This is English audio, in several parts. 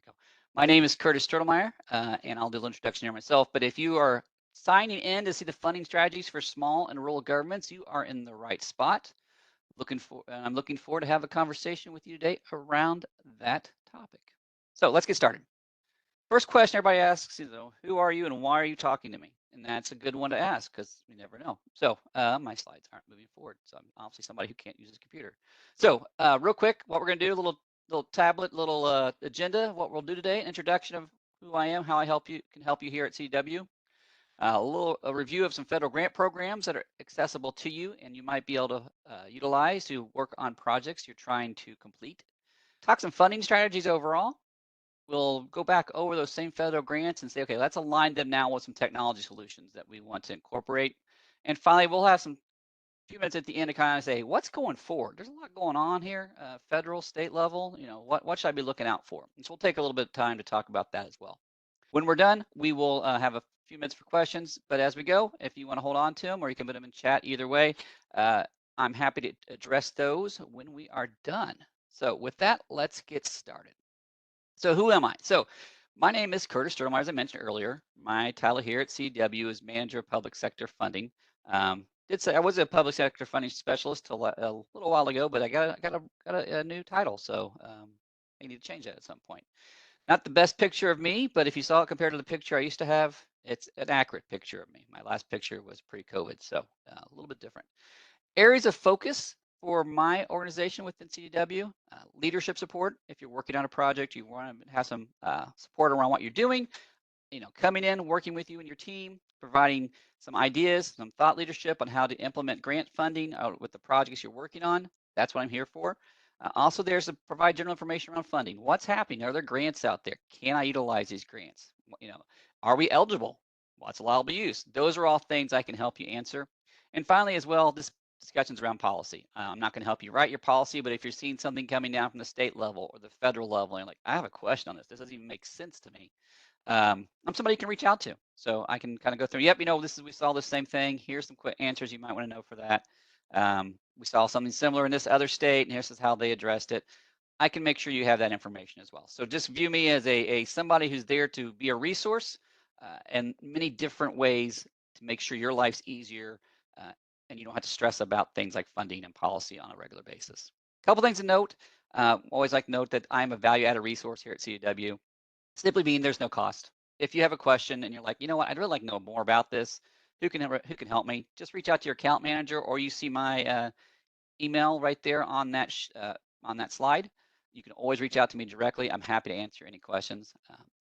go. My name is Curtis Sturtelmeyer, and I'll do a little introduction here myself. But if you are signing in to see the funding strategies for small and rural governments, you are in the right spot. I'm looking forward to have a conversation with you today around that topic. So let's get started. First question everybody asks is, who are you and why are you talking to me? And that's a good one to ask because we never know. So my slides aren't moving forward. So I'm obviously somebody who can't use his computer. So real quick, what we're going to do, a little tablet, little agenda, what we'll do today, an introduction of who I am, how I can help you here at CDW. A review of some federal grant programs that are accessible to you and you might be able to utilize to work on projects you're trying to complete. Talk some funding strategies overall. We'll go back over those same federal grants and say, okay, let's align them now with some technology solutions that we want to incorporate. And finally, we'll have some few minutes at the end to kind of say, what's going forward? There's a lot going on here, federal, state level. What should I be looking out for? And so we'll take a little bit of time to talk about that as well. When we're done, we will have a few minutes for questions. But as we go, if you want to hold on to them or you can put them in chat, either way, I'm happy to address those when we are done. So with that, let's get started. So who am I? So my name is Curtis Sturtelmeyer, as I mentioned earlier. My title here at CDW is Manager of Public Sector Funding. Did say I was a public sector funding specialist till a little while ago, but I got a new title, so I need to change that at some point. Not the best picture of me, but if you saw it compared to the picture I used to have, it's an accurate picture of me. My last picture was pre-COVID, so a little bit different. Areas of focus for my organization within CDW, leadership support. If you're working on a project, you want to have some support around what you're doing, coming in, working with you and your team, providing some ideas, some thought leadership on how to implement grant funding with the projects you're working on. That's what I'm here for. Also, there's to provide general information around funding. What's happening? Are there grants out there? Can I utilize these grants? Are we eligible? What's allowable use? Those are all things I can help you answer. And finally, as well, discussions around policy. I'm not going to help you write your policy, but if you're seeing something coming down from the state level or the federal level, and you're like, I have a question on this. This doesn't even make sense to me. I'm somebody you can reach out to. So I can kind of go through, yep, we saw the same thing. Here's some quick answers you might want to know for that. We saw something similar in this other state, and here's how they addressed it. I can make sure you have that information as well. So just view me as a somebody who's there to be a resource and many different ways to make sure your life's easier and you don't have to stress about things like funding and policy on a regular basis. A couple things to note. Always like to note that I'm a value-added resource here at CDW. Simply being there's no cost. If you have a question and you're like, you know what, I'd really like to know more about this, who can help me? Just reach out to your account manager, or you see my email right there on that slide. You can always reach out to me directly. I'm happy to answer any questions.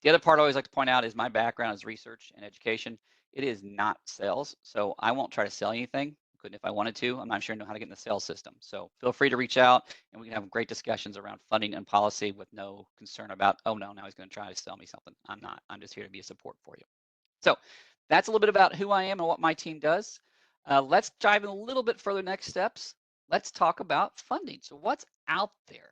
The other part I always like to point out is my background is research and education. It is not sales, so I won't try to sell anything. Couldn't if I wanted to. I'm not sure I know how to get in the sales system. So feel free to reach out and we can have great discussions around funding and policy with no concern about, oh no, now he's going to try to sell me something. I'm not. I'm just here to be a support for you. So that's a little bit about who I am and what my team does. Let's dive in a little bit further next steps. Let's talk about funding. So what's out there?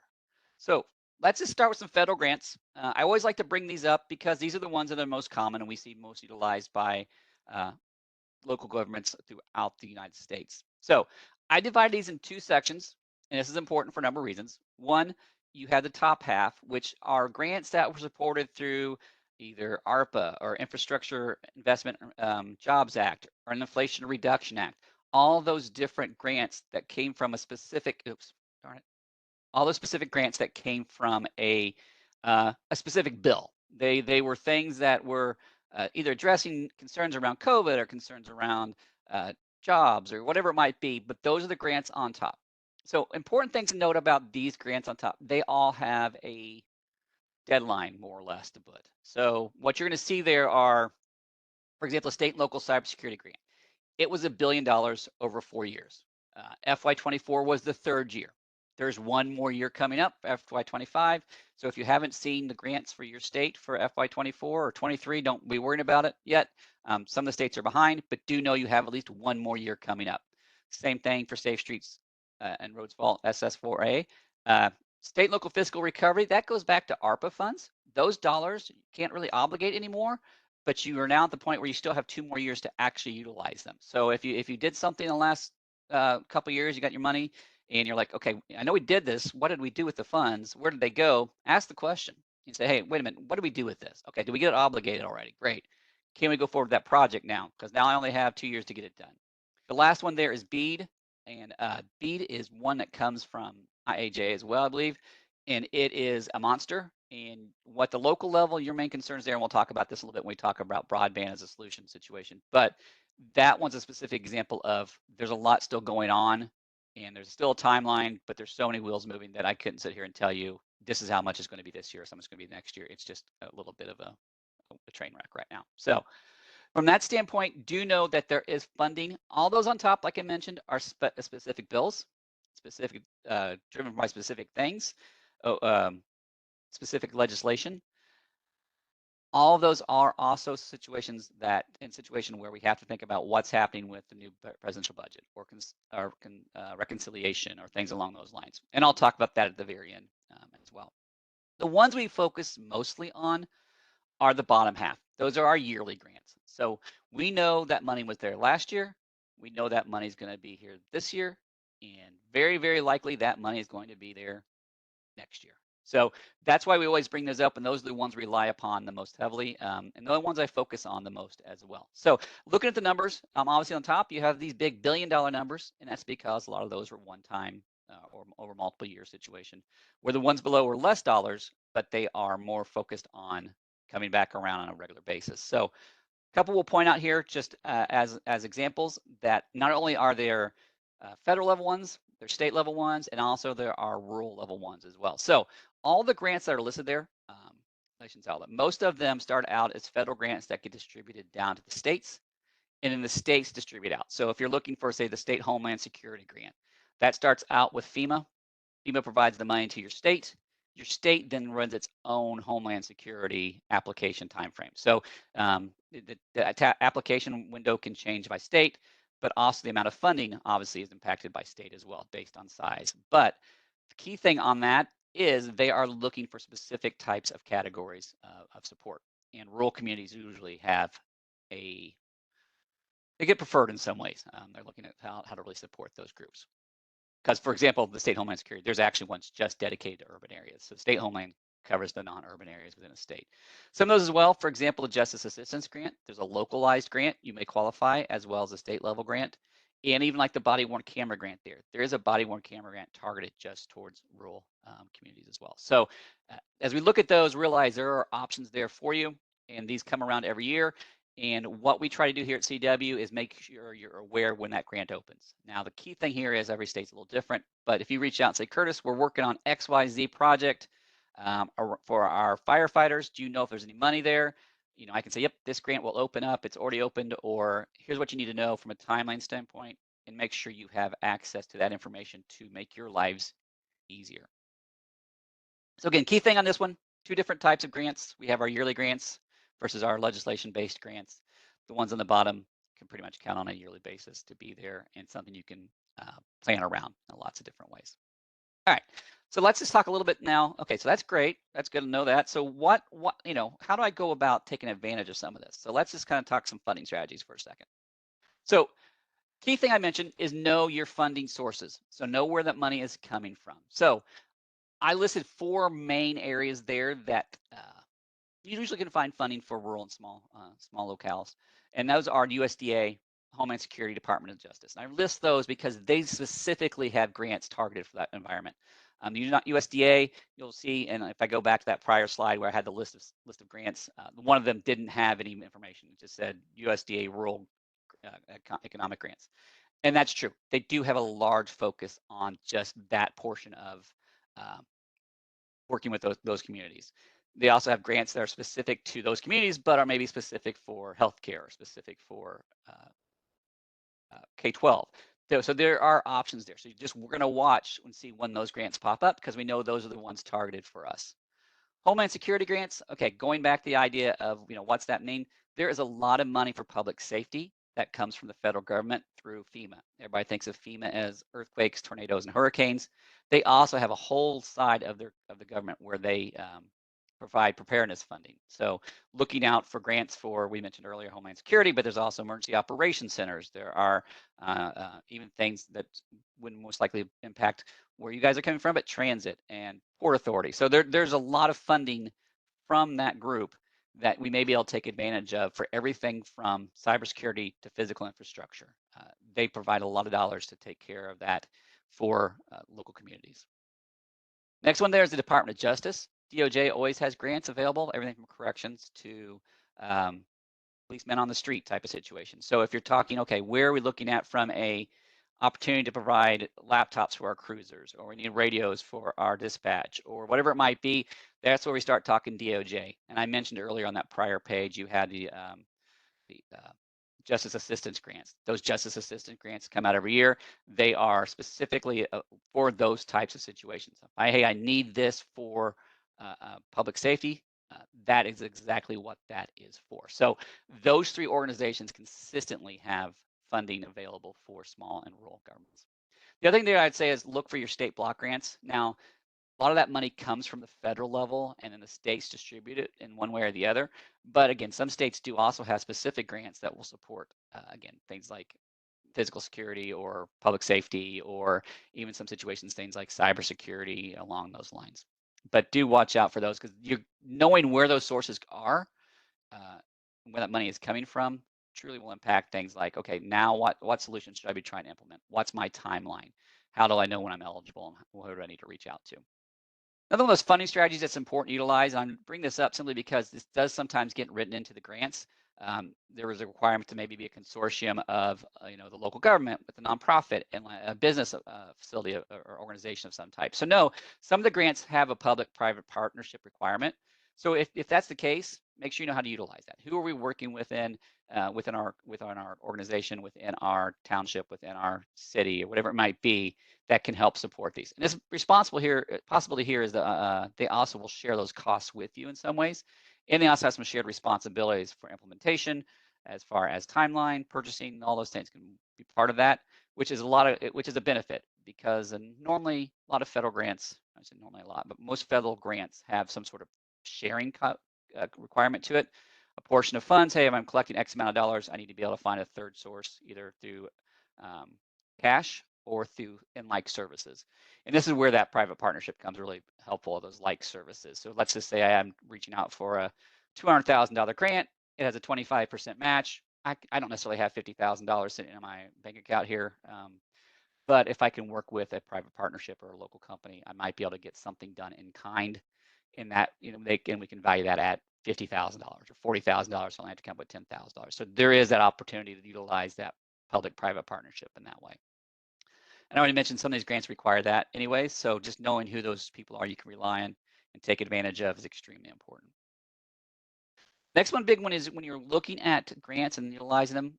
So let's just start with some federal grants. I always like to bring these up because these are the ones that are most common and we see most utilized by local governments throughout the United States. So I divide these in two sections, and this is important for a number of reasons. One, you have the top half, which are grants that were supported through either ARPA or Infrastructure Investment Jobs Act or an Inflation Reduction Act. All those different grants that came from a specific, all those specific grants that came from a specific bill. They were things that were either addressing concerns around COVID or concerns around jobs or whatever it might be, but those are the grants on top. So important things to note about these grants on top, they all have a deadline more or less to put. So what you're going to see there are, for example, a state and local cybersecurity grant. It was $1 billion over 4 years. FY24 was the third year. There's one more year coming up, FY25. So if you haven't seen the grants for your state for FY24 or 23, don't be worried about it yet. Some of the states are behind, but do know you have at least one more year coming up. Same thing for Safe Streets and Roads Vault SS4A. State and local fiscal recovery, that goes back to ARPA funds. Those dollars you can't really obligate anymore, but you are now at the point where you still have 2 more years to actually utilize them. So if you did something in the last couple of years, you got your money, and you're like, okay, I know we did this. What did we do with the funds? Where did they go? Ask the question. You say, hey, wait a minute, what do we do with this? Okay, do we get it obligated already? Great. Can we go forward with that project now? Because now I only have 2 years to get it done. The last one there is BEAD, and BEAD is one that comes from IAJ as well, I believe, and it is a monster. And what the local level, your main concerns there, and we'll talk about this a little bit when we talk about broadband as a solution situation. But that one's a specific example of there's a lot still going on, and there's still a timeline, but there's so many wheels moving that I couldn't sit here and tell you this is how much it's going to be this year, or how much it's going to be next year. It's just a little bit of a train wreck right now. So from that standpoint, do know that there is funding. All those on top, like I mentioned, are specific bills, specific driven by specific things, oh, specific legislation. All of those are also situations where we have to think about what's happening with the new presidential budget or reconciliation or things along those lines. And I'll talk about that at the very end as well. The ones we focus mostly on are the bottom half. Those are our yearly grants. So we know that money was there last year. We know that money is going to be here this year. And very, very likely that money is going to be there next year. So that's why we always bring those up, and those are the ones we rely upon the most heavily, and the ones I focus on the most as well. So looking at the numbers, obviously on top, you have these big billion-dollar numbers, and that's because a lot of those were one-time or over multiple year situation, where the ones below are less dollars, but they are more focused on coming back around on a regular basis. So a couple we'll point out here just as examples that not only are there federal level ones, there's state level ones, and also there are rural level ones as well. So all the grants that are listed there, I shouldn't tell them, most of them start out as federal grants that get distributed down to the states, and then the states distribute out. So if you're looking for, say, the state Homeland Security grant, that starts out with FEMA. FEMA provides the money to your state. Your state then runs its own Homeland Security application timeframe. So the application window can change by state, but also the amount of funding obviously is impacted by state as well based on size. But the key thing on that is they are looking for specific types of categories of support. And rural communities usually have they get preferred in some ways. They're looking at how to really support those groups. Because, for example, the state Homeland Security, there's actually ones just dedicated to urban areas. So state Homeland covers the non-urban areas within a state. Some of those as well, for example, the Justice Assistance Grant, there's a localized grant you may qualify as well as a state level grant. And even like the body-worn camera grant there is a body-worn camera grant targeted just towards rural communities as well. So as we look at those, realize there are options there for you, and these come around every year. And what we try to do here at CW is make sure you're aware when that grant opens. Now, the key thing here is every state's a little different, but if you reach out and say, Curtis, we're working on XYZ project for our firefighters, do you know if there's any money there? You know, I can say, yep, this grant will open up, it's already opened, or here's what you need to know from a timeline standpoint, and make sure you have access to that information to make your lives easier. So again, key thing on this one, two different types of grants. We have our yearly grants versus our legislation-based grants. The ones on the bottom can pretty much count on a yearly basis to be there, and something you can plan around in lots of different ways. All right, so let's just talk a little bit now. Okay, so that's great. That's good to know that. So how do I go about taking advantage of some of this? So let's just kind of talk some funding strategies for a second. So key thing I mentioned is know your funding sources. So know where that money is coming from. So I listed 4 main areas there that you usually can find funding for rural and small locales, and those are USDA, Homeland Security, Department of Justice. And I list those because they specifically have grants targeted for that environment. USDA, you'll see, and if I go back to that prior slide where I had the list of grants, one of them didn't have any information. It just said USDA rural economic grants, and that's true. They do have a large focus on just that portion of working with those communities. They also have grants that are specific to those communities, but are maybe specific for healthcare, specific for K-12. So there are options there. So we're going to watch and see when those grants pop up, because we know those are the ones targeted for us. Homeland Security grants. Okay, going back to the idea of what's that mean? There is a lot of money for public safety that comes from the federal government through FEMA. Everybody thinks of FEMA as earthquakes, tornadoes, and hurricanes. They also have a whole side of the government where they provide preparedness funding. So looking out for grants for, we mentioned earlier, Homeland Security, but there's also emergency operations centers. There are even things that wouldn't most likely impact where you guys are coming from, but transit and port authority. So there's a lot of funding from that group that we may be able to take advantage of for everything from cybersecurity to physical infrastructure. They provide a lot of dollars to take care of that for local communities. Next one there is the Department of Justice. DOJ always has grants available, everything from corrections to um, policemen on the street type of situation. So if you're talking, okay, where are we looking at from a opportunity to provide laptops for our cruisers, or we need radios for our dispatch, or whatever it might be, that's where we start talking DOJ. And I mentioned earlier on that prior page, you had the justice assistance grants. Those justice assistance grants come out every year. They are specifically for those types of situations. Hey, I need this for public safety. That is exactly what that is for. So those three organizations consistently have funding available for small and rural governments. The other thing there I'd say is look for your state block grants. Now, a lot of that money comes from the federal level, and then the states distribute it in one way or the other. But again, some states do also have specific grants that will support, again, things like physical security or public safety, or even some situations, things like cybersecurity along those lines. But do watch out for those, because you're knowing where those sources are, where that money is coming from, truly will impact things like, okay, now what solutions should I be trying to implement? What's my timeline? How do I know when I'm eligible, and who do I need to reach out to? Another one of those funding strategies that's important to utilize, and I bring this up simply because this does sometimes get written into the grants. There was a requirement to maybe be a consortium of, the local government with a nonprofit and a business facility or organization of some type. So no, some of the grants have a public-private partnership requirement. So if that's the case, make sure you know how to utilize that. Who are we working within our organization, within our township, within our city, or whatever it might be, that can help support these. And it's possibility here is that they also will share those costs with you in some ways. And they also have some shared responsibilities for implementation, as far as timeline, purchasing, all those things can be part of that, which is a benefit, because normally a lot of federal grants, I say normally a lot, but most federal grants have some sort of sharing requirement to it. A portion of funds, hey, if I'm collecting X amount of dollars, I need to be able to find a third source, either through cash or through in-like services. And this is where that private partnership comes really helpful, those like services. So let's just say I am reaching out for a $200,000 grant. It has a 25% match. I don't necessarily have $50,000 sitting in my bank account here. But if I can work with a private partnership or a local company, I might be able to get something done in kind, in that, we can value that at $50,000 or $40,000, so I have to come up with $10,000. So there is that opportunity to utilize that public-private partnership in that way. And I already mentioned some of these grants require that anyway, so just knowing who those people are you can rely on and take advantage of is extremely important. Next one, big one, is when you're looking at grants and utilizing them,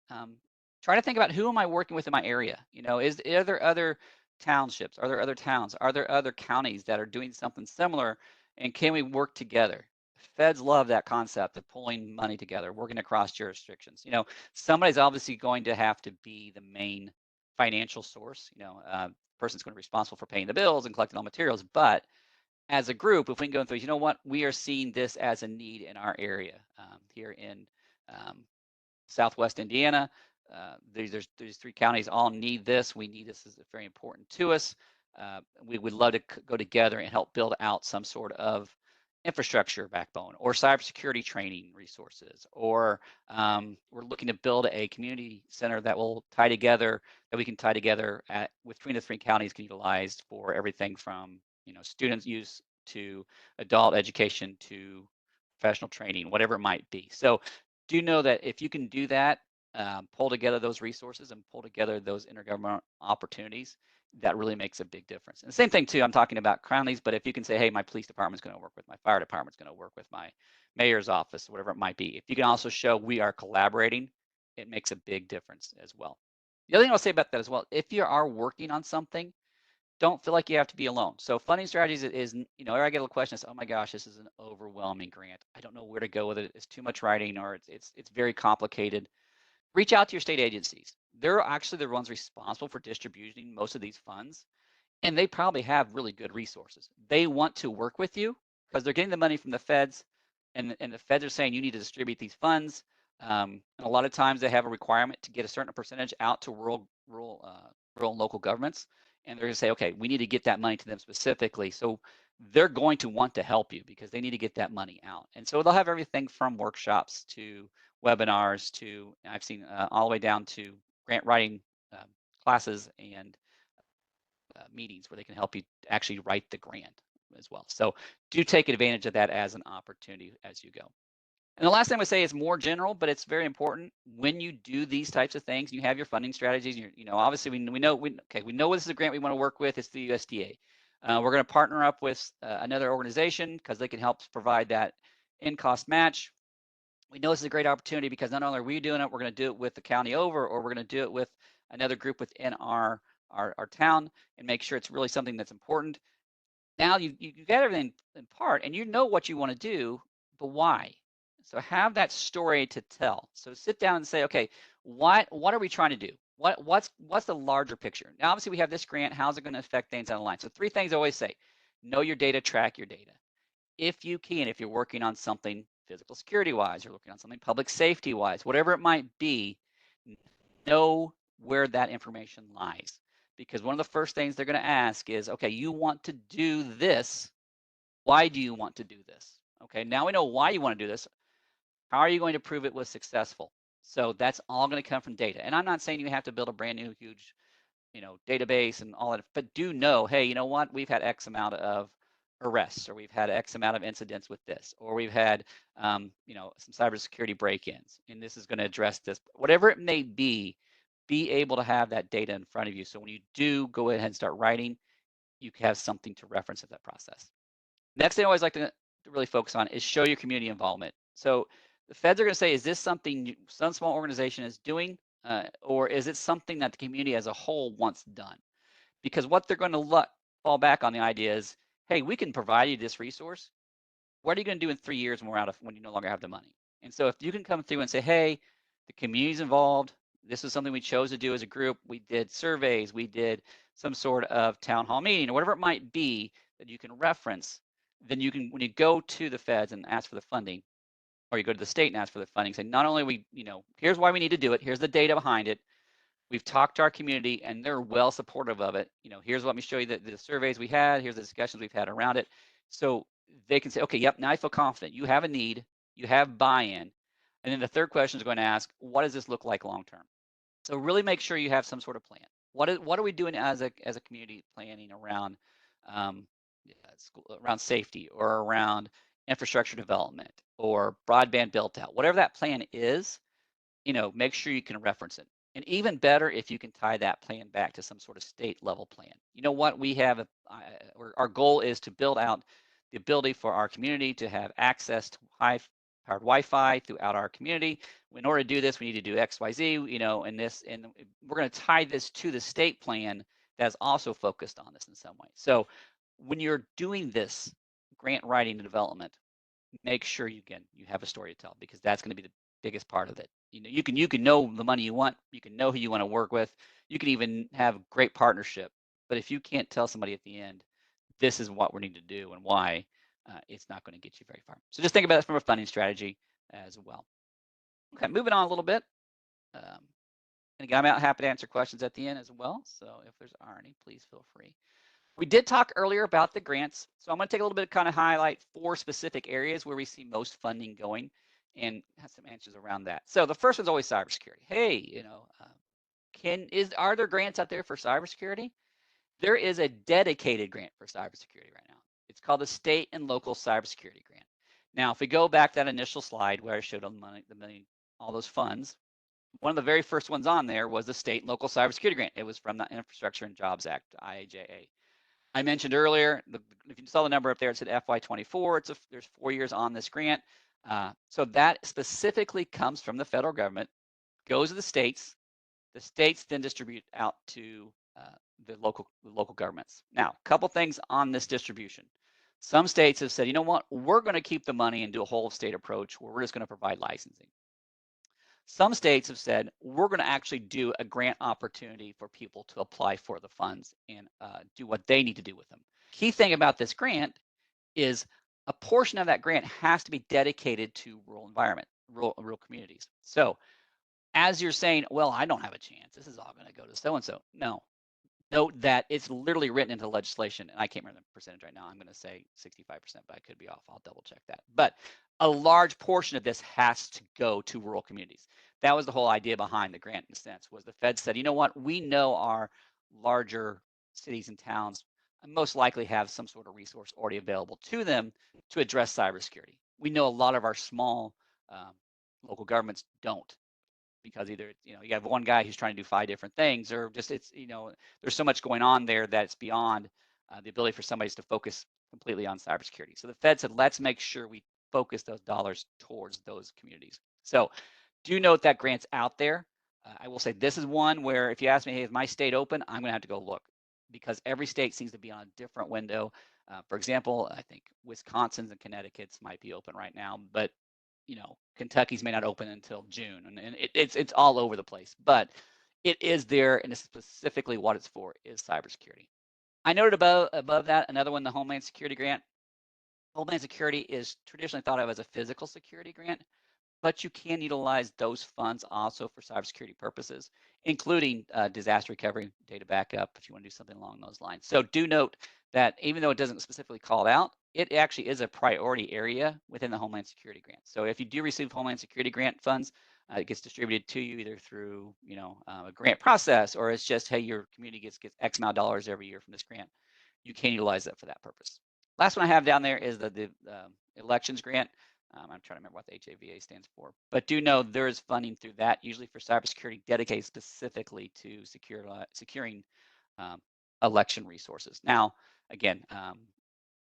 try to think about, who am I working with in my area? Are there other townships? Are there other towns? Are there other counties that are doing something similar? And can we work together? Feds love that concept of pulling money together, working across jurisdictions. Somebody's obviously going to have to be the main financial source. Person's going to be responsible for paying the bills and collecting all materials. But as a group, if we can go through, we are seeing this as a need in our area, here in Southwest Indiana. These three counties all need this. We need this. This is very important to us. We would love to go together and help build out some sort of infrastructure backbone, or cybersecurity training resources, or we're looking to build a community center that we can tie together between the three counties, can utilize for everything from students use to adult education to professional training, whatever it might be. So do know that if you can do that, pull together those resources and pull together those intergovernmental opportunities, that really makes a big difference. And the same thing too, I'm talking about counties, but if you can say, hey, my police department's going to work with my fire department's going to work with my mayor's office, whatever it might be. If you can also show we are collaborating, it makes a big difference as well. The other thing I'll say about that as well, if you are working on something, don't feel like you have to be alone. So funding strategies is, I get a question, oh my gosh, this is an overwhelming grant. I don't know where to go with it. It's too much writing, or it's very complicated. Reach out to your state agencies. They're actually the ones responsible for distributing most of these funds, and they probably have really good resources. They want to work with you because they're getting the money from the feds, and the feds are saying you need to distribute these funds. And a lot of times they have a requirement to get a certain percentage out to rural and local governments, and they're going to say, okay, we need to get that money to them specifically. So they're going to want to help you because they need to get that money out. And so they'll have everything from workshops to webinars to, I've seen all the way down to grant writing um, classes and meetings where they can help you actually write the grant as well. So do take advantage of that as an opportunity as you go. And the last thing I would say is more general, but it's very important when you do these types of things. You have your funding strategies. Obviously we know this is a grant we want to work with. It's the USDA. We're going to partner up with another organization because they can help provide that in-cost match. We know this is a great opportunity because not only are we doing it, we're going to do it with the county over, or we're going to do it with another group within our town and make sure it's really something that's important. Now you got everything in part, and you know what you want to do, but why? So have that story to tell. So sit down and say, okay, what are we trying to do? What's the larger picture? Now, obviously, we have this grant. How's it going to affect things down the line? So 3 things I always say: know your data, track your data. If you can, if you're working on something physical security wise, you're working on something public safety wise, whatever it might be, know where that information lies. Because one of the first things they're going to ask is, okay, you want to do this. Why do you want to do this? Okay, now we know why you want to do this. How are you going to prove it was successful? So that's all going to come from data. And I'm not saying you have to build a brand new huge, database and all that, but do know, hey, you know what? We've had X amount of arrests, or we've had X amount of incidents with this, or we've had, some cybersecurity break-ins, and this is going to address this. Whatever it may be able to have that data in front of you. So when you do go ahead and start writing, you have something to reference in that process. Next thing I always like to really focus on is show your community involvement. So the feds are going to say, is this something some small organization is doing, or is it something that the community as a whole wants done? Because what they're going to fall back on the idea is, hey, we can provide you this resource. What are you going to do in 3 years when you no longer have the money? And so if you can come through and say, hey, the community's involved. This is something we chose to do as a group. We did surveys. We did some sort of town hall meeting or whatever it might be that you can reference. Then you can, when you go to the feds and ask for the funding, or you go to the state and ask for the funding, say, not only here's why we need to do it. Here's the data behind it. We've talked to our community and they're well supportive of it. Here's let me show you the surveys we had. Here's the discussions we've had around it. So they can say, okay, yep, now I feel confident. You have a need, you have buy-in. And then the third question is going to ask, what does this look like long term? So really make sure you have some sort of plan. What are we doing as a community planning around around safety, or around infrastructure development, or broadband built out? Whatever that plan is, make sure you can reference it. And even better if you can tie that plan back to some sort of state level plan. You know what? We have our goal is to build out the ability for our community to have access to high-powered Wi-Fi throughout our community. In order to do this, we need to do X, Y, Z, and we're going to tie this to the state plan that's also focused on this in some way. So when you're doing this grant writing and development, make sure you have a story to tell, because that's going to be the biggest part of it. You can know the money you want, you can know who you want to work with, you can even have great partnership. But if you can't tell somebody at the end, this is what we need to do and why, it's not going to get you very far. So just think about it from a funding strategy as well. Okay, moving on a little bit. And again, I'm happy to answer questions at the end as well. So if there's any, please feel free. We did talk earlier about the grants, so I'm going to take a little bit to kind of highlight 4 specific areas where we see most funding going and have some answers around that. So the first one's always cybersecurity. Hey, are there grants out there for cybersecurity? There is a dedicated grant for cybersecurity right now. It's called the State and Local Cybersecurity Grant. Now, if we go back to that initial slide where I showed all those funds, one of the very first ones on there was the State and Local Cybersecurity Grant. It was from the Infrastructure and Jobs Act, IIJA. I mentioned earlier, if you saw the number up there, it said FY24. There's 4 years on this grant. So that specifically comes from the federal government, goes to the states. The states then distribute out to the local governments. Now, a couple things on this distribution. Some states have said, you know what, we're going to keep the money and do a whole state approach where we're just going to provide licensing. Some states have said, we're going to actually do a grant opportunity for people to apply for the funds and do what they need to do with them. Key thing about this grant is a portion of that grant has to be dedicated to rural environment, rural communities. So as you're saying, well, I don't have a chance, this is all going to go to so-and-so. No, Note that it's literally written into legislation, and I can't remember the percentage right now. I'm going to say 65%, but I could be off. I'll double check that. But a large portion of this has to go to rural communities. That was the whole idea behind the grant, in a sense, was the Fed said, you know what, we know our larger cities and towns most likely have some sort of resource already available to them to address cybersecurity. We know a lot of our small um, local governments don't, because either you have one guy who's trying to do 5 different things, or just it's there's so much going on there that it's beyond the ability for somebody to focus completely on cybersecurity. So the Fed said, let's make sure we focus those dollars towards those communities. So do note that grant's out there. I will say this is one where if you ask me, hey, is my state open? I'm going to have to go look, because every state seems to be on a different window. For example, I think Wisconsin's and Connecticut's might be open right now, but Kentucky's may not open until June, and it's all over the place. But it is there, and it's specifically what it's for is cybersecurity. I noted above that another one, the Homeland Security Grant. Homeland Security is traditionally thought of as a physical security grant, but you can utilize those funds also for cybersecurity purposes, including disaster recovery, data backup, if you want to do something along those lines. So do note that even though it doesn't specifically call it out, it actually is a priority area within the Homeland Security Grant. So if you do receive Homeland Security Grant funds, it gets distributed to you either through a grant process, or it's just, hey, your community gets X amount of dollars every year from this grant. You can utilize that for that purpose. Last one I have down there is the elections grant. I'm trying to remember what the HAVA stands for, but do know there is funding through that, usually for cybersecurity, dedicated specifically to securing election resources. Now, again,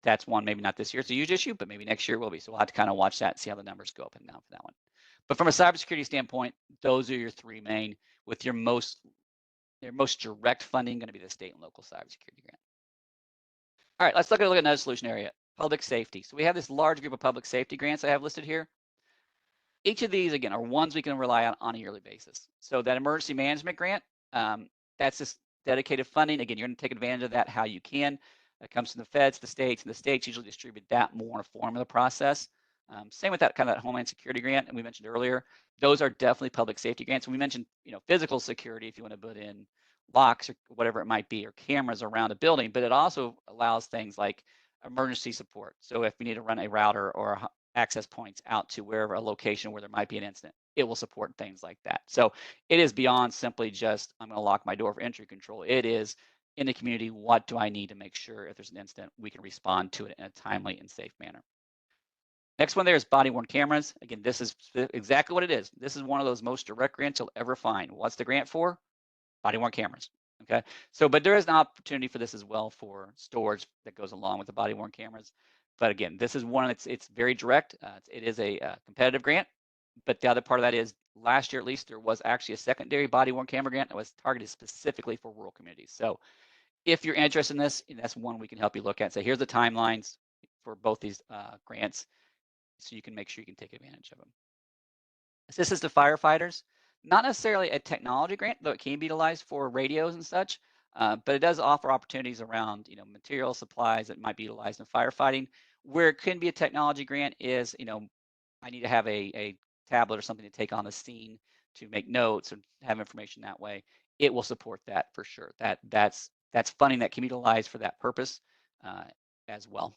that's one maybe not this year, it's a huge issue, but maybe next year will be. So we'll have to kind of watch that and see how the numbers go up and down for that one. But from a cybersecurity standpoint, those are your 3 main, with your most direct funding going to be the state and local cybersecurity grant. All right, let's look at another solution area, public safety. So we have this large group of public safety grants I have listed here. Each of these, again, are ones we can rely on a yearly basis. So that emergency management grant, that's just dedicated funding. Again, you're going to take advantage of that how you can. It comes from the feds, the states, and the states usually distribute that more in a formula process. Same with that kind of Homeland Security grant, and we mentioned earlier, those are definitely public safety grants. And we mentioned, physical security, if you want to put in locks or whatever it might be, or cameras around a building, but it also allows things like emergency support. So if we need to run a router or access points out to wherever a location where there might be an incident, it will support things like that. So it is beyond simply just, I'm going to lock my door for entry control. It is in the community, what do I need to make sure if there's an incident, we can respond to it in a timely and safe manner. Next one there is body-worn cameras. Again, this is exactly what it is. This is one of those most direct grants you'll ever find. What's the grant for? Body-worn cameras. Okay, so but there is an opportunity for this as well for storage that goes along with the body-worn cameras. But again, this is one that's it's very direct. It is a competitive grant. But the other part of that is last year, at least, there was actually a secondary body-worn camera grant that was targeted specifically for rural communities. So if you're interested in this, that's one we can help you look at. So here's the timelines for both these grants, so you can make sure you can take advantage of them. Assistance to firefighters, not necessarily a technology grant, though it can be utilized for radios and such, but it does offer opportunities around, material supplies that might be utilized in firefighting. Where it can be a technology grant is, I need to have a tablet or something to take on the scene to make notes and have information that way. It will support that for sure. That's funding that can be utilized for that purpose as well.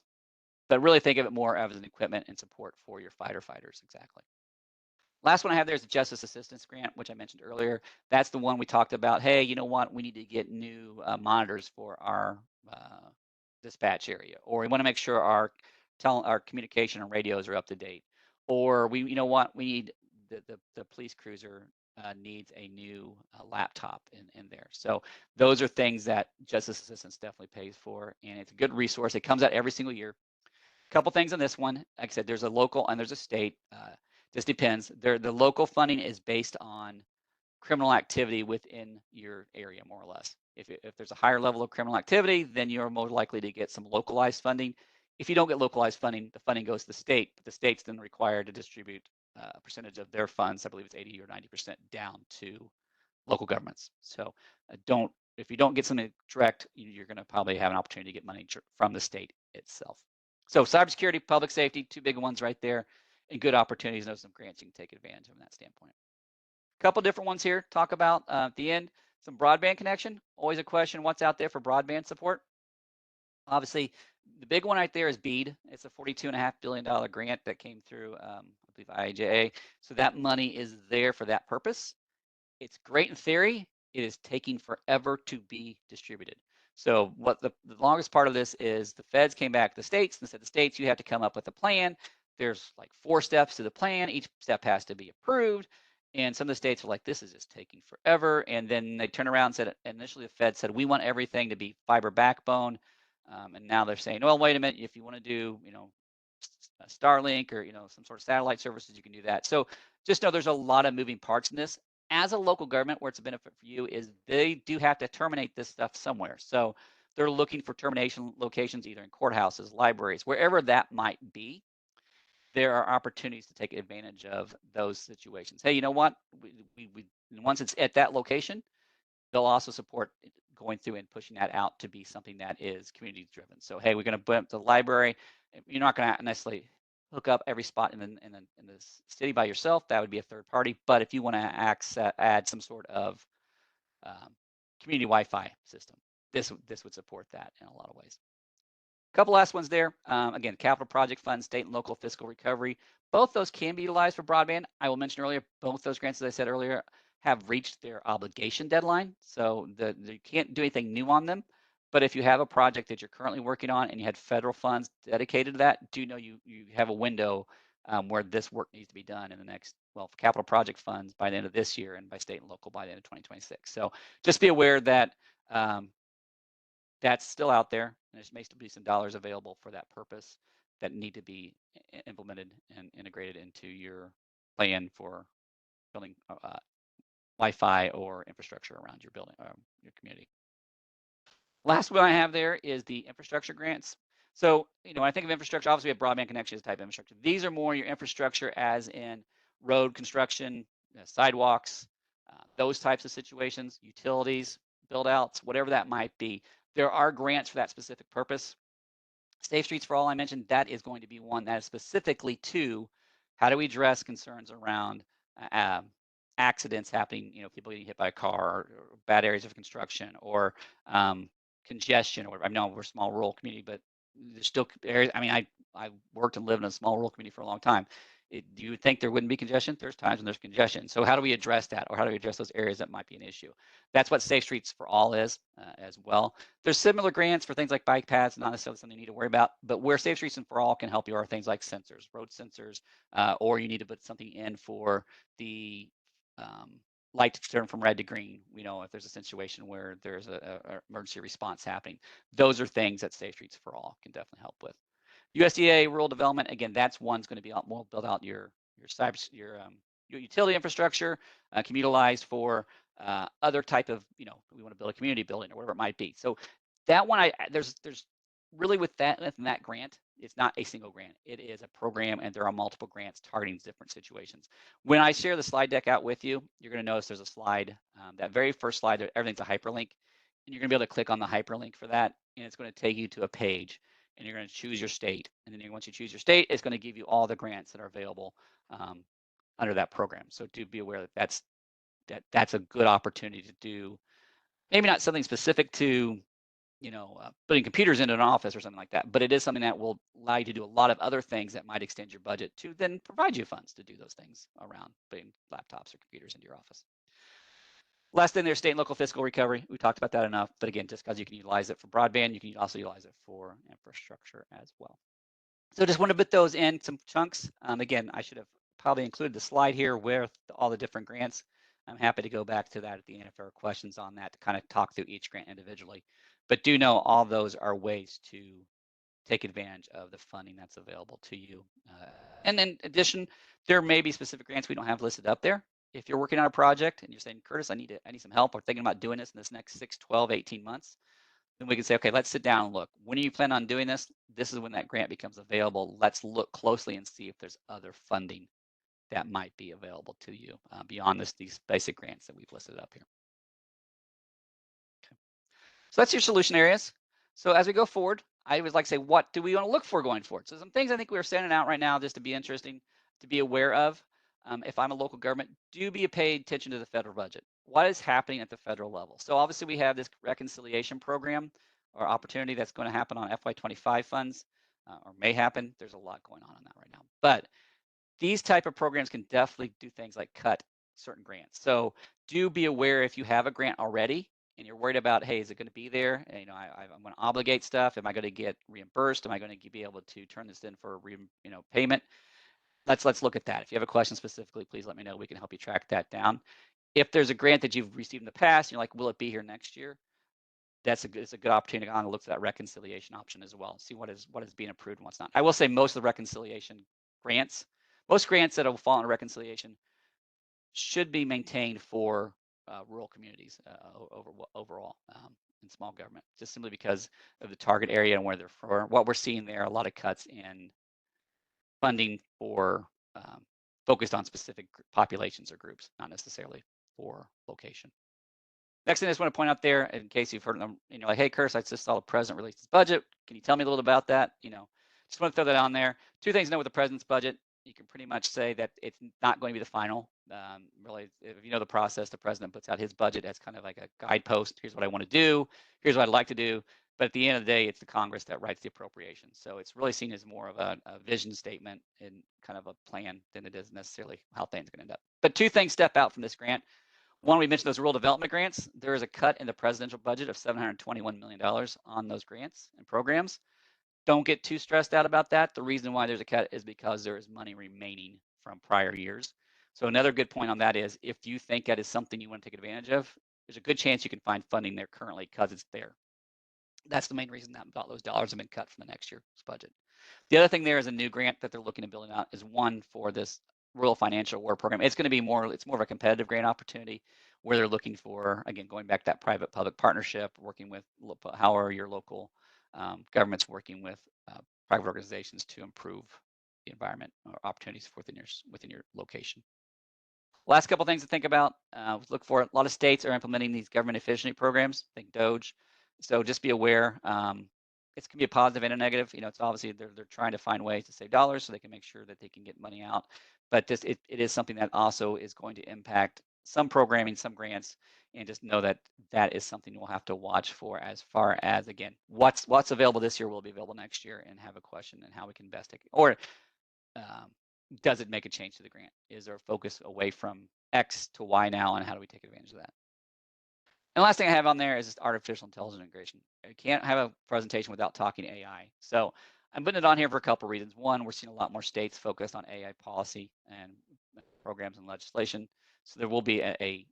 But really think of it more as an equipment and support for your firefighters, exactly. Last one I have there is the Justice Assistance Grant, which I mentioned earlier. That's the one we talked about. Hey, you know what? We need to get new monitors for our dispatch area, or we want to make sure our communication and radios are up to date, or we need the police cruiser needs a new laptop in there. So those are things that Justice Assistance definitely pays for, and it's a good resource. It comes out every single year. Couple things on this one. Like I said, there's a local and there's a state. Just depends. The local funding is based on criminal activity within your area, more or less. If there's a higher level of criminal activity, then you're more likely to get some localized funding. If you don't get localized funding, the funding goes to the state, but the state's then required to distribute a percentage of their funds, I believe it's 80 or 90%, down to local governments. So if you don't get something direct, you're going to probably have an opportunity to get money from the state itself. So cybersecurity, public safety, 2 big ones right there, and good opportunities. There's some grants you can take advantage of from that standpoint. A couple different ones here talk about at the end. Some broadband connection, always a question, what's out there for broadband support? Obviously, the big one right there is BEAD. It's a $42.5 billion grant that came through, I believe, IIJA. So that money is there for that purpose. It's great in theory. It is taking forever to be distributed. So what the longest part of this is the feds came back to the states and said, the states, you have to come up with a plan. There's like 4 steps to the plan. Each step has to be approved. And some of the states are like, this is just taking forever. And then they turned around and said, initially the Fed said, we want everything to be fiber backbone. And now they're saying, well, wait a minute, if you want to do, Starlink or, some sort of satellite services, you can do that. So just know there's a lot of moving parts in this. As a local government, where it's a benefit for you is they do have to terminate this stuff somewhere. So they're looking for termination locations, either in courthouses, libraries, wherever that might be. There are opportunities to take advantage of those situations. Hey, you know what? We once it's at that location, they'll also support going through and pushing that out to be something that is community driven. So, hey, we're going to put up the library. You're not going to necessarily hook up every spot in the city by yourself. That would be a third party. But if you want to add some sort of community Wi-Fi system, this would support that in a lot of ways. Couple last ones there. Again, capital project funds, state and local fiscal recovery. Both those can be utilized for broadband. I will mention earlier, both those grants, as I said earlier, have reached their obligation deadline. So you can't do anything new on them. But if you have a project that you're currently working on and you had federal funds dedicated to that, do know you have a window where this work needs to be done in the next, well, for capital project funds by the end of this year and by state and local by the end of 2026. So just be aware that that's still out there, and there may still be some dollars available for that purpose that need to be implemented and integrated into your plan for building Wi-Fi or infrastructure around your building, your community. Last one I have there is the infrastructure grants. So, when I think of infrastructure, obviously we have broadband connections type infrastructure. These are more your infrastructure as in road construction, sidewalks, those types of situations, utilities, build outs, whatever that might be. There are grants for that specific purpose. Safe Streets for All I mentioned, that is going to be one that is specifically to how do we address concerns around accidents happening, people getting hit by a car or bad areas of construction or congestion, or I know we're a small rural community, but there's still areas. I mean, I worked and lived in a small rural community for a long time. You would think there wouldn't be congestion. There's times when there's congestion. So how do we address that, or how do we address those areas that might be an issue? That's what Safe Streets for All is as well. There's similar grants for things like bike paths, not necessarily something you need to worry about, but where Safe Streets for All can help you are things like sensors, road sensors, or you need to put something in for the light to turn from red to green. If there's a situation where there's a emergency response happening, those are things that Safe Streets for All can definitely help with. USDA rural development, again, that's one's going to be we'll build out your utility infrastructure, can be utilized for other type of, we want to build a community building or whatever it might be. So that one, there's really with that grant, it's not a single grant. It is a program, and there are multiple grants targeting different situations. When I share the slide deck out with you, you're going to notice there's a slide, that very first slide, everything's a hyperlink, and you're going to be able to click on the hyperlink for that, and it's going to take you to a page, and you're going to choose your state. And then once you choose your state, it's going to give you all the grants that are available under that program. So do be aware that that's a good opportunity to do, maybe not something specific to putting computers into an office or something like that, but it is something that will allow you to do a lot of other things that might extend your budget to then provide you funds to do those things around putting laptops or computers into your office. Last thing there's state and local fiscal recovery. We talked about that enough, but again, just because you can utilize it for broadband, you can also utilize it for infrastructure as well. So just want to put those in some chunks. Again, I should have probably included the slide here with all the different grants. I'm happy to go back to that at the end if there are questions on that to kind of talk through each grant individually. But do know all those are ways to take advantage of the funding that's available to you. And in addition, there may be specific grants we don't have listed up there. If you're working on a project and you're saying, Curtis, I need some help, or thinking about doing this in this next 6, 12, 18 months, then we can say, okay, let's sit down and look. When do you plan on doing this? This is when that grant becomes available. Let's look closely and see if there's other funding that might be available to you beyond these basic grants that we've listed up here. Okay. So that's your solution areas. So as we go forward, I would like to say, what do we want to look for going forward? So some things I think we're sending out right now just to be interesting, to be aware of. If I'm a local government, do pay attention to the federal budget. what is happening at the federal level. So obviously we have this reconciliation program or opportunity that's going to happen on FY25 funds, or may happen. There's a lot going on that right now. But these type of programs can definitely do things like cut certain grants. So do be aware if you have a grant already and you're worried about, hey, is it going to be there? And, I'm going to obligate stuff. Am I going to get reimbursed? Am I going to be able to turn this in for payment? Let's look at that. If you have a question specifically, please let me know. We can help you track that down. If there's a grant that you've received in the past, you're like, will it be here next year? It's a good opportunity to go on and look at that reconciliation option as well. See what is being approved and what's not. I will say most of the reconciliation grants, most grants that will fall under reconciliation should be maintained for rural communities overall in small government, just simply because of the target area and where they're for. What we're seeing there, a lot of cuts in funding for focused on specific populations or groups, not necessarily for location. Next thing I just want to point out there, in case you've heard them, like, hey, Curtis, I just saw the president release his budget. Can you tell me a little about that? Just want to throw that on there. Two things to know with the president's budget. You can pretty much say that it's not going to be the final. Really, if you know the process, the president puts out his budget as kind of like a guidepost. Here's what I want to do. Here's what I'd like to do. But at the end of the day, it's the Congress that writes the appropriations. So it's really seen as more of a vision statement and kind of a plan than it is necessarily how things are going to end up. But two things step out from this grant. One, we mentioned those rural development grants. There is a cut in the presidential budget of $721 million on those grants and programs. Don't get too stressed out about that. The reason why there's a cut is because there is money remaining from prior years. So another good point on that is if you think that is something you want to take advantage of, there's a good chance you can find funding there currently because it's there. That's the main reason that those dollars have been cut from the next year's budget. The other thing there is a new grant that they're looking to build out is one for this rural financial award program. It's going to be it's more of a competitive grant opportunity where they're looking for, again, going back to that private-public partnership, working with how are your local governments working with private organizations to improve the environment or opportunities within your location. Last couple things to think about, look for a lot of states are implementing these government efficiency programs, think DOGE. So just be aware, it can be a positive and a negative. It's obviously they're trying to find ways to save dollars so they can make sure that they can get money out. But it is something that also is going to impact some programming, some grants, and just know that that is something we'll have to watch for as far as, again, what's available this year will be available next year, and have a question and how we can best take it. Or does it make a change to the grant? Is there a focus away from X to Y now, and how do we take advantage of that? And the last thing I have on there is just artificial intelligence integration. I can't have a presentation without talking AI. So I'm putting it on here for a couple of reasons. One, we're seeing a lot more states focused on AI policy and programs and legislation. So there will be a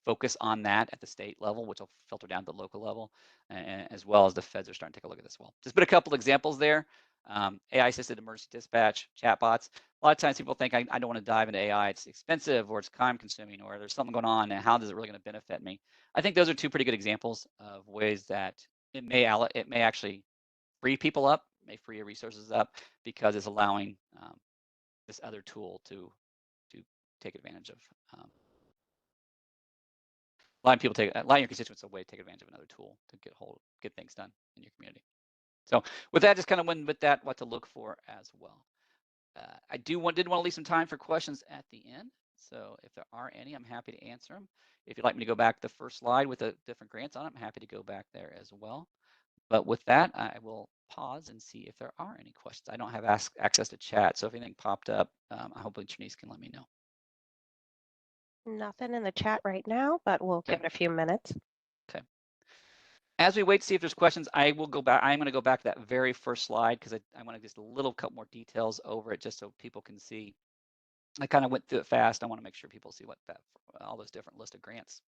focus on that at the state level, which will filter down to the local level, and as well as the feds are starting to take a look at this as well. Just put a couple examples there. AI-assisted emergency dispatch, chatbots. A lot of times people think I don't want to dive into AI. It's expensive, or it's time-consuming, or there's something going on, and how is it really going to benefit me? I think those are two pretty good examples of ways that it may actually free people up, may free your resources up, because it's allowing this other tool to take advantage of. Allowing your constituents a way to take advantage of another tool to get things done in your community. So with that, just kind of went with that, what to look for as well. I did want to leave some time for questions at the end. So if there are any, I'm happy to answer them. If you'd like me to go back to the first slide with the different grants on it, I'm happy to go back there as well. But with that, I will pause and see if there are any questions. I don't have access to chat, so if anything popped up, hopefully Trinice can let me know. Nothing in the chat right now, but we'll give it a few minutes. Okay. As we wait to see if there's questions, I will go back. I'm going to go back to that very first slide because I want to just a little couple more details over it just so people can see. I kind of went through it fast. I want to make sure people see what all those different list of grants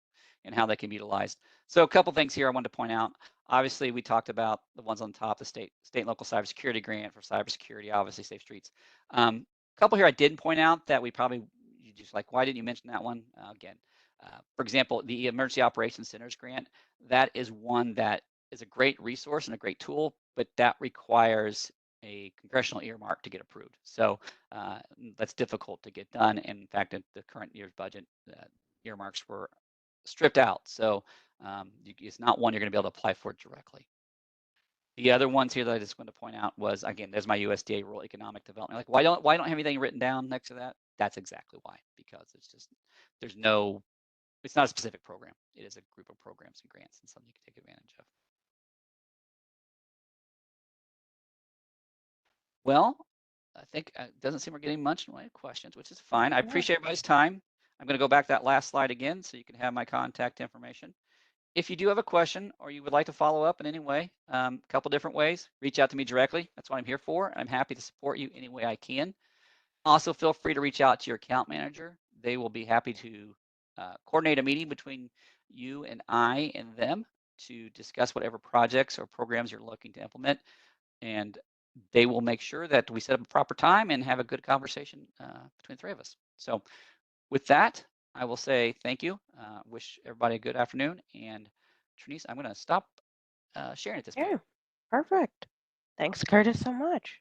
and how they can be utilized. So a couple things here I wanted to point out. Obviously, we talked about the ones on top, the state and local cybersecurity grant for cybersecurity, obviously Safe Streets. A couple here I didn't point out that we probably just like, why didn't you mention that one? Again, for example, the Emergency Operations Centers grant, that is one that is a great resource and a great tool, but that requires a congressional earmark to get approved. So that's difficult to get done. And in fact, in the current year's budget, earmarks were stripped out. So it's not one you're going to be able to apply for directly. The other ones here that I just wanted to point out was, again, there's my USDA Rural Economic Development. Like, why don't I have anything written down next to that? That's exactly why, because it's just, there's no It's not a specific program. It is a group of programs and grants and something you can take advantage of. Well, I think it doesn't seem we're getting much in the way of questions, which is fine. I Yeah. appreciate everybody's time. I'm going to go back to that last slide again so you can have my contact information. If you do have a question or you would like to follow up in any way, a couple different ways, reach out to me directly. That's what I'm here for. I'm happy to support you any way I can. Also, feel free to reach out to your account manager. They will be happy to coordinate a meeting between you and I and them to discuss whatever projects or programs you're looking to implement. And they will make sure that we set up a proper time and have a good conversation between the three of us. So with that, I will say thank you. Wish everybody a good afternoon. And Trinice, I'm going to stop sharing at this point. Yeah, perfect. Thanks, Curtis, so much.